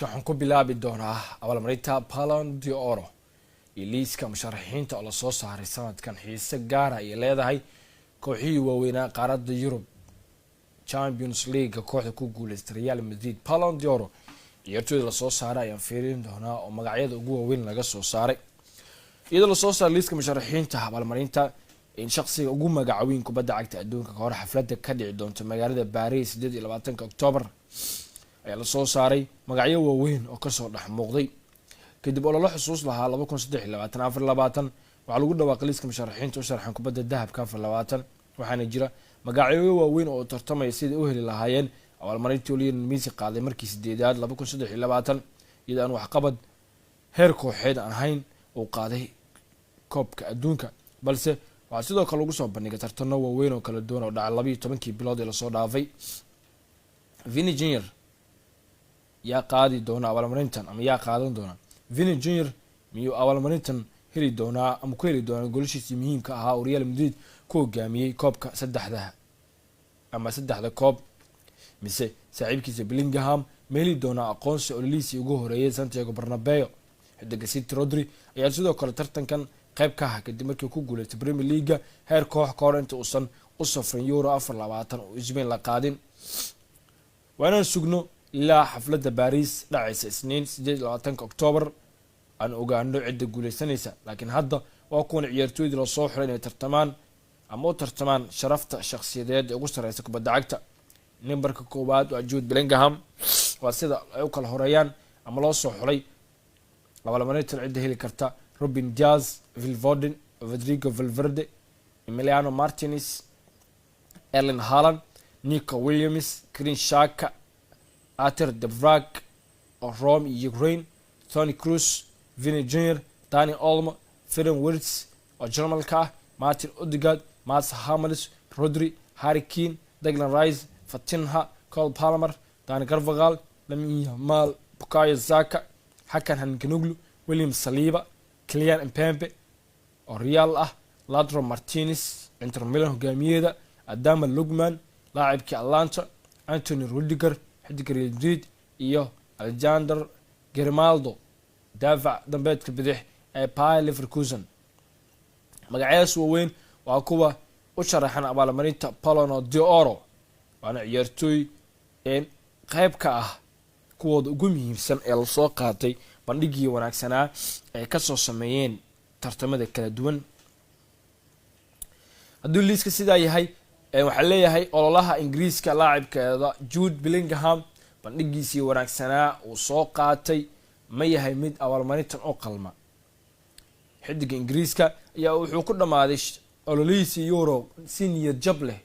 waxaan ku bilaabi doonaa abaalmarinta Ballon d'Or iyo liiska musharaxiinta oo la soo saaray sanadkan xiise gaar ah ay leedahay kooxihii waaweynaa qaaradda Yurub Champions League kooxda ku guuleystay Real Madrid. Ballon d'Or ciyaartooyda la soo saaray ayaan fiirin doonaa oo magacyada ugu waaweyn laga soo saaray iyadoo la soo saaray liiska musharaxiinta abaalmarinta in shakhsiga ugu magacaweyn kubadda cagta adduunka ka hor xafladda ka dhici doonta magaalada Paris 28 October ayaa la soo saaray magacyo waaweyn oo ka soo dhex muuqday kadib oo la xusuus lahaa 2023 waxaa lagu dhawaaqay liiska musharaxiinta u sharaxan kubadda dahabka 20 waxaana jira magacyo waaweyn oo tartamaya sidii u heli lahaayeen abaalmarintii Lionel Messi qaaday markii 8aad 2023 iyadoo aan wax qabad heer kooxeed aan ahayn oo qaaday koobka adduunka balse waxaa sidoo kale lagu soo bandhigay tartano waaweyn oo kala duwan oo dhacay 12 bilood ee la soo dhaafay. Vini Jr yaa qaadi doona abaalmarintan ama yaa qaadan doona Vini Jr miyuu abaalmarintan heli doonaa ama ku heli doona goolashiisii muhiimka ahaa oo Real Madrid ku hogaamiyay koobka saddexda koob mise saaxiibkiisa Bellingham ma heli doona aqoonsi oo liisii ugu horeeyay Santiago Bernabeu. xidiga City Rodri ayaa sidoo kale tartankan qayb ka ah kadib markii ku guuleystay Premier League heer koox ka hor inta uusan u safrin Euro 24 oo Spain la qaadin. waana sugno ilaa xafladda Paris dhacaysa Isniin 28 October aan ogaano cidda guuleysanaysa laakiin hadda waa kuwan ciyaartooyda la soo xiray inay tartamaan ama u tartamaan sharafta shakhsiyadeed ee ugu sareysa kubadda cagta. Numberka koowaad waa Jude Bellingham waa sida ay u kala horeeyaan ama loo soo xulay abaalmarinta cidda heli karta Ruben Dias, Phil Foden, Rodrigo Valverde, Emiliano Martinez, Erling Haaland, Nico Williams, Granit Xhaka, Arthur De Vrij oo Rome iyo Ukraine, Toni Kroos, Vini Jr, Dani Olmo, Ferran Wirtz oo Jarmalka ah, Martin Odegaard, Mats Hummels, Rodri, Harry Kane, Declan Rice, Fatinha, Cole Palmer, Dani Carvajal, Lamine Yamal, Bukayo Saka, Hakan Hankanoglu, William Saliba, Kylian Mbappe oo Real ah, Lautaro Martinez Inter Milan hogaamiyada, Adama Lugman laacibkii Atlanta, Anthony Rudiger xidiga Real Madrid iyo Alexander Grimaldo daafac dambeedka bidix ee Bayer Leverkusen. magacyadaas waaweyn waa kuwa u sharaxan abaalmarinta Ballon d'Or waana ciyaartooy qayb ka ah kuwooda ugu muhiimsan ee la soo qaatay bandhigii wanaagsanaa ee ka soo sameeyeen tartamada kala duwan. hadduu liiska sidaa yahay waxaa leeyahay ololaha Ingiriiska laacibkeeda Jude Bellingham bandhigiisii wanaagsanaa uu soo qaatay ma yahay mid abaalmarintan u qalma. xidiga Ingiriiska ayaa wuxuu ku dhamaaday ololihiisii Euro si niyad jab leh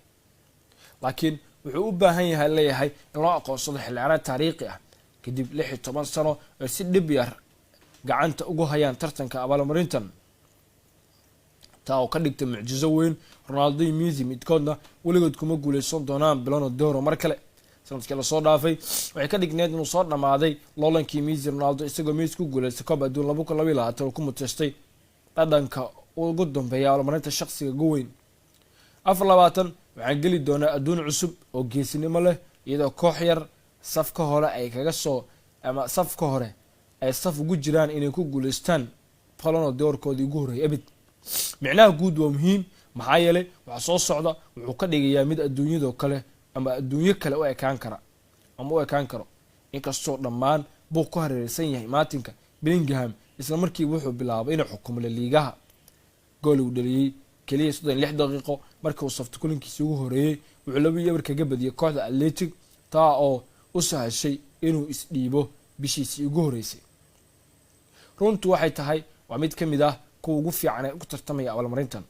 laakiin wuxuu u baahan yahay leeyahay in loo aqoonsado xilli ciyaareed taariikhi ah kadib 16 sano oo si dhib yar gacanta ugu hayaan tartanka abaalmarintan taa oo ka dhigtay mucjiso weyn. Ronaldo iyo Messi midkoodna weligood kuma guuleysan doonaan Ballon d'Or mar kale. sanadkii la soo dhaafay waxay ka dhigneed inuu soo dhamaaday loolankii Messi Ronaldo isagoo Messi ku guuleystay koob adduun 2022 oo ku mutaystay dhadhanka ugu dambeeya abaalmarinta shakhsiga ugu weyn. 24 waxaan geli doonaa adduun cusub oo geesinimo leh iyadoo koox yar safka hore ay kaga soo ama safka hore ay saf ugu jiraan inay ku guuleystaan Ballon d'Or-koodii ugu horeeyay abid. micnaha guud waa muhiim maxaa yeelay waxa soo socda wuxuu ka dhigayaa mid adduunyada kale ama adduunyo kale u ekaan karo inkastoo dhammaan buu ku hareeraysan yahay maatinka Bellingham isla markii wuxuu bilaabay inuu xukumo liigaha gool uu dhaliyay kaliya 36 daqiiqo markii uu safta kulankiisa ugu horeeyay wuxuu 2-1 kaga badiyay kooxda Athletic taa oo u sahashay inuu isdhiibo bishiisii ugu horeysay. runtu waxay tahay waa mid kamid ah kuwa ugu fiican ee u tartamaya abaalmarintan.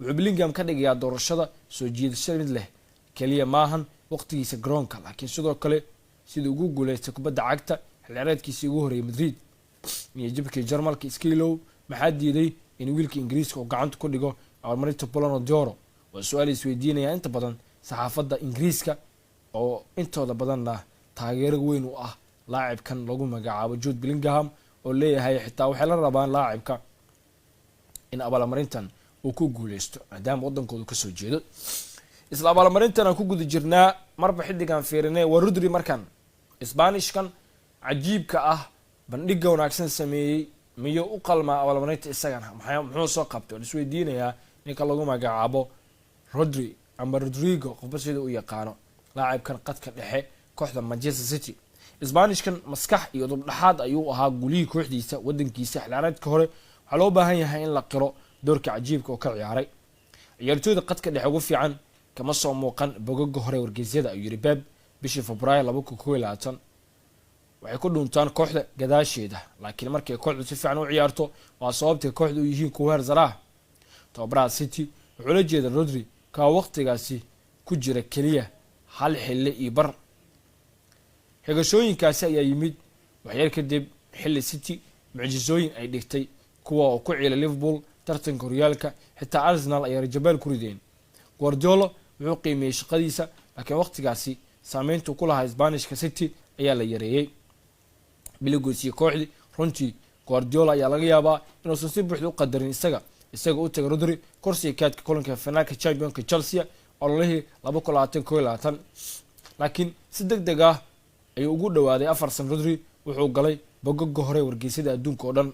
wuxuu Bellingham ka dhigayaa doorashada soo jiidasho mid leh kaliya maahan waqtigiisa garoonka laakiin sidoo kale sidii ugu guuleystay kubadda cagta xilli ciyaareedkiisii ugu horeeyay Madrid. niyadjabkii Jarmalka Skilow maxaa diiday in wiilka Ingiriiska uu gacanta ku dhigo abaalmarinta Ballon d'Or waa su'aal isweydiinaya inta badan saxaafadda Ingiriiska oo intooda badanna taageero weyn u ah laacibkan lagu magacaabo Jude Bellingham oo leeyahay xitaa waxay la rabaan laacibka in abaalmarintan uu ku guuleysto maadaama wadankoodu ka soo jeedo. isla abaalmarintan aan ku guda jirnaa marba xidigan fiirinay waa Rodri markan Isbaanishkan cajiibka ah bandhiga wanaagsan sameeyey miyuu u qalmaa abaalmarinta isagana muxuu soo qabtay waan isweydiinayaa ninka lagu magacaabo Rodri ama Rodrigo qofba sida uu yaqaano laacibkan qadka dhexe kooxda Manchester City Isbaanishkan maskax iyo dubdhaxaad ayuu ahaa gulihii kooxdiisa wadankiisa xilaareedka hore waxaa loo baahan yahay in la qiro doorka cajiibka oo ka ciyaaray ciyaartooyda qadka dhexe ugu fiican kama soo muuqan bogoga hore wargeysyada ayuu yiri Pep bishii Febraayo 2021 waxay ku dhuntaan kooxda gadaasheeda laakiin markay kooxdu si fiican u ciyaarto waa sababtay kooxdu u yihiin kuwa heersaraha tababaraha City wuxuu la jeedaa Rodri ka waqtigaasi ku jira kaliya hal xilli iyo bar xigashooyinkaasi ayaa yimid waxyar kadib xilli City mucjisooyin ay dhigtay kuwa oo ku ciilay Liverpool tartanka horyaalka xitaa Arsenal ay rajabeel ku rideen Guardiola wuxuu qiimeeyay shaqadiisa laakiin waqtigaasi saameyntu ku lahaa Isbaanishka City ayaa la yareeyay biligoosii kooxdi runtii Guardiola ayaa laga yaabaa inuu si buuxda u qadarin isaga u tagay Rodri kursiga kaadka kulanka finaalka Championska Chelsea ololihii 2021 laakiin si degdeg ah ayuu ugu dhawaaday 4 san Rodri wuxuu galay bogoga hore wargeysada adduunka oo dhan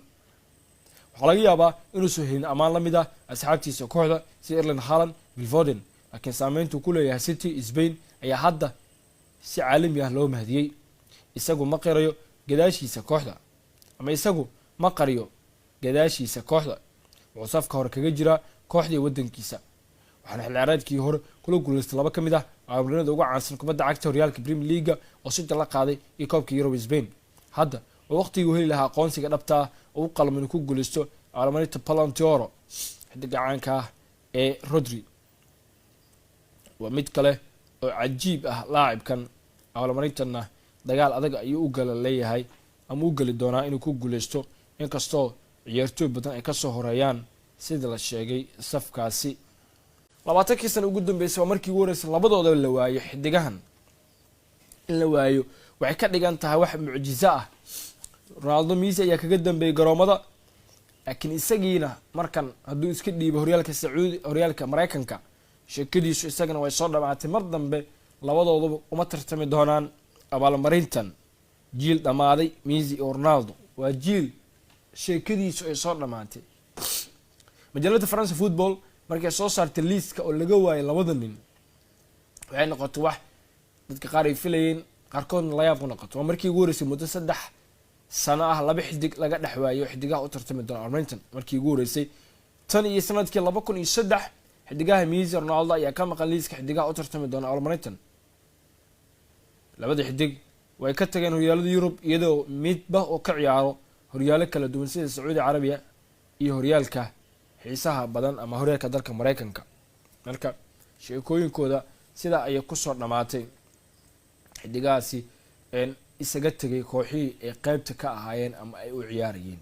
waxaa laga yaabaa inuu soo helin amaan la mid ah asxaabtiisa kooxda si Erling Haaland Phil Foden laakiin saameyntu ku leeyahay City Spain ayaa hadda si caalami ah loo mahdiyay isagu ma qirayo gadaashiisa kooxda ama isagu ma qariyo gadaashiisa kooxda wuxuu safka hore kaga jira kooxdii wadankiisa waxaana xilciyaareedkii hore kula guuleystay laba kamid ah abaalmarinada ugu caansan kubadda cagta horyaalka Premier League oo City la qaaday iyo koobka Euro Spain hadda waqtigii uu heli lahaa aqoonsiga dhabta ah oo u qalman ku guuleysto abaalmarinta Ballon d'Or xidiga caanka ah ee Rodri waa mid kale oo cajiib ah laacibkan abaalmarintana dagaal adag ayuu u gal leeyahay ama u gali doonaa inuu ku guuleysto inkastoo ciyaartooy badan ay ka soo horeeyaan sida la sheegay safkaasi 20 sano ugu dambeysay markii ugu horeysay labadooda la waayo xidigahan in la waayo waxay ka dhigan tahay wax mucjiso ah Ronaldo Messi ayaa kaga dambeeyay garoomada laakiin isagiina markan hadduu iska dhiibo horyaalka Sacuudi horyaalka Mareykanka sheekadiisu isagana way soo dhamaatay mar dambe labadooduba uma tartami doonaan abaalmarintan jiil dhamaaday Messi iyo Ronaldo waa jiil sheekadiisu ay soo dhamaatay majalada France Football markay soo saartay liiska oo laga waayay labada nin waxay noqotay wax dadka qaar ay filayeen qaarkoodna la yaab ku noqoto markii ugu horeysay muddo 3 sano ah laba xidig laga dhaxwaayo xidigaha u tartami doona abaalmarintan markii ugu horeysay tan iyo sanadkii 2003 xidigaha Messi Ronaldo ayaa ka maqan liiska xidigaha u tartami doona abaalmarintan labada xidig way ka tageen horyaalada Yurub iyadoo midba oo ka ciyaaro horyaalo kala duwan sida Sacuudi Carabiya iyo horyaalka xiisaha badan ama horyaalka dalka Mareykanka marka sheekooyinkooda sida ay ku soo dhamaatay xidigaasi isaga tagay kooxii ay qaybta ka ahaayeen ama ay u ciyaarayeen